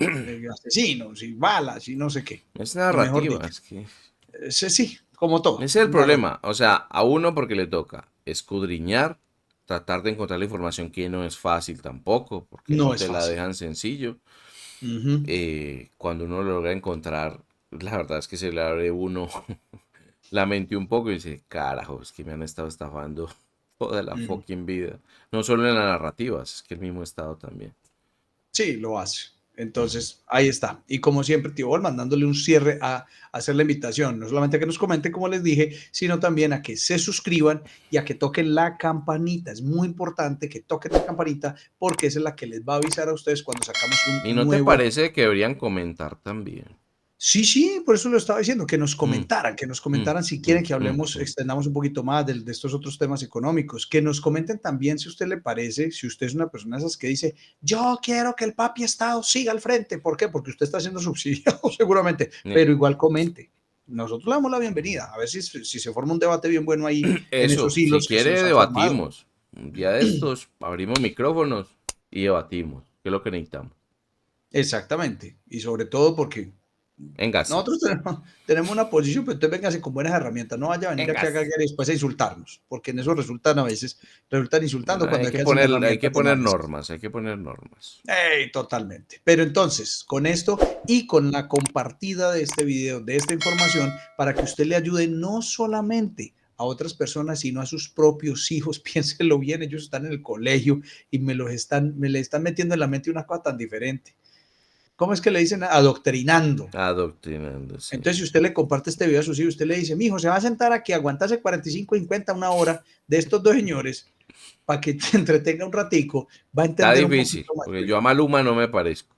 asesinos y balas y no sé qué. Es Y mejor narrativa, dicho, es que sí, como todo, ese es el narrativa. problema. O sea, a uno porque le toca escudriñar, tratar de encontrar la información que no es fácil tampoco, porque No no es te la fácil. dejan sencillo. Ujú. Cuando uno lo logra encontrar, la verdad es que se le abre uno la mente un poco y dice, carajo, es que me han estado estafando toda la Mm. fucking vida. No solo en las narrativas, es que el mismo estado también. Sí, lo hace. Ujú. Entonces, ahí está. Y como siempre, tío Bol, mandándole un cierre a hacer la invitación, no solamente a que nos comenten, como les dije, sino también a que se suscriban y a que toquen la campanita. Es muy importante que toquen la campanita porque esa es la que les va a avisar a ustedes cuando sacamos ¿Y un no te nuevo. parece que deberían comentar también? Sí, sí, por eso lo estaba diciendo, Mm, que nos mm, comentaran si quieren mm, que mm, hablemos, mm. extendamos un poquito más de estos otros temas económicos, que nos comenten también si a usted le parece, si usted es una persona de esas que dice, yo quiero que el papi Estado siga al frente, ¿por qué? Porque usted está siendo subsidiado seguramente, Eh, pero igual comente. Nosotros le damos la bienvenida, a ver si se forma un debate bien bueno ahí en Eso, esos si hilos que se quiere nos han formado. debatimos. Un día de estos abrimos micrófonos y debatimos, que es lo que necesitamos. Exactamente, y sobre todo porque Véngase, nosotros tenemos una posición, pero usted véngase con buenas herramientas. No vaya a venir aquí a véngase. cagar y después a insultarnos, porque en eso resultan a veces, resultan insultando cuando Hay hay que que enseñar poner, hay que herramientas de poner análisis. normas, hay que poner normas. ¡Ey! Totalmente. Pero entonces, con esto y con la compartida de este video, de esta información, para que usted le ayude no solamente a otras personas, sino a sus propios hijos. Piénselo bien, ellos están en el colegio y me le están metiendo en la mente una cosa tan diferente. ¿Cómo es que le dicen? Adoctrinando. Adoctrinando, sí. Entonces, si usted le comparte este video a sus hijos, usted le dice, mijo, se va a sentar aquí a aguantarse 45, 50, una hora de estos dos señores para que te entretenga un ratico, va a Está entender un difícil, poquito más. porque yo a Maluma no me parezco.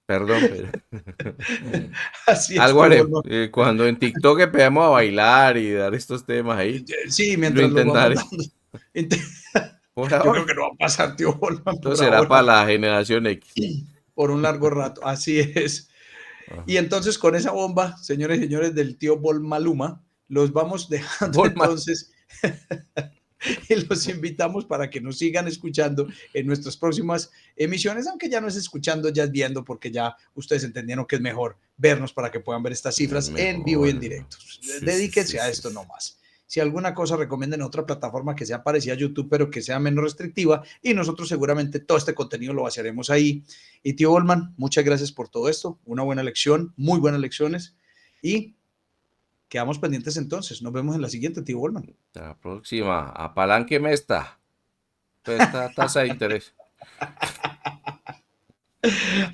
Perdón, pero Así es, algo tío haré. Bolman. Cuando en TikTok empecemos a bailar y dar estos temas ahí, Sí, lo mientras los vamos intentaré. dando. Inte- Por Yo creo ahora, que no va a pasar, tío Bolman, esto por será para ahora, la generación X. por un largo rato. Así es. Y Ajá. entonces con esa bomba, señores y señores del tío Bolmaluma, los vamos dejando Bolma. entonces y los invitamos para que nos sigan escuchando en nuestras próximas emisiones, aunque ya no es escuchando, ya es viendo, porque ya ustedes entendieron que es mejor vernos para que puedan ver estas Es cifras en vivo y en mejor. directo. Sí, sí, sí, Dedíquense a sí, esto sí. nomás. Si alguna cosa recomienden otra plataforma que sea parecida a YouTube, pero que sea menos restrictiva, y nosotros seguramente todo este contenido lo haremos ahí. Y tío Olman, muchas gracias por todo esto. Una buena lección, muy buenas lecciones. Y quedamos pendientes entonces. Nos vemos en la siguiente, tío Olman. La próxima, apalánqueme esta. Esta tasa de interés.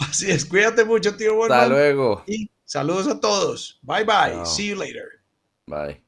Así es, cuídate mucho, tío Hasta Wolman. luego. Y saludos a todos. Bye bye. Chao. See you later. Bye.